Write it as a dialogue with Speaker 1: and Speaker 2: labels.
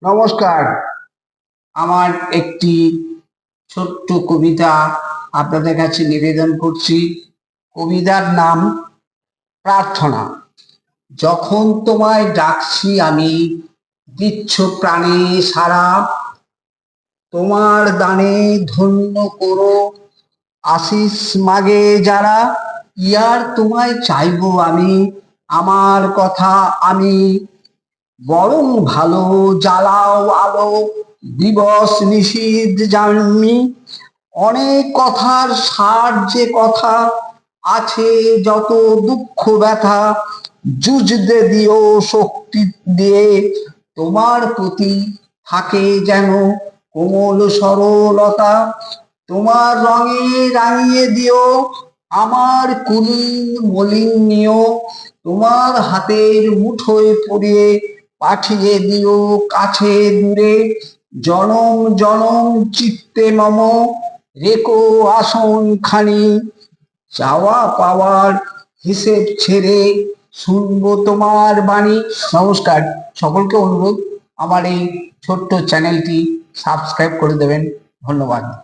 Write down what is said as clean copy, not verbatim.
Speaker 1: নমস্কার। আমার একটি ছোট্ট কবিতা আপনাদের কাছে নিবেদন করছি। কবিতার নাম প্রার্থনা। যখন তোমায় ডাকছি আমি, দিচ্ছ প্রাণে সারা, তোমার দানে ধন্য করো আশিস মাগে যারা। ইয়ার তোমায় চাইবো আমি, আমার কথা আমি, বরং ভালো জ্বালাও আলো দিবস নিশীথ জানমি। অনেক কথার সার যে কথা আছে, যত দুঃখ ব্যথা যুঝতে দিও শক্তি দিয়ে। তোমার প্রতি থাকে যেন কোমল সরলতা, তোমার রঙে রাঙিয়ে দিও আমার কুলীন মলিন নিয়। তোমার হাতের মুঠোয় পড়িয়ে পাঠিয়ে দিও কাছে দূরে। জনম জনম চিত্তে মম রেখো আসন খানি, চাওয়া পাওয়ার হিসেব ছেড়ে শুনবো তোমার বাণী। নমস্কার। সকলকে অনুরোধ আমার এই ছোট্ট চ্যানেলটি সাবস্ক্রাইব করে দেবেন। ধন্যবাদ।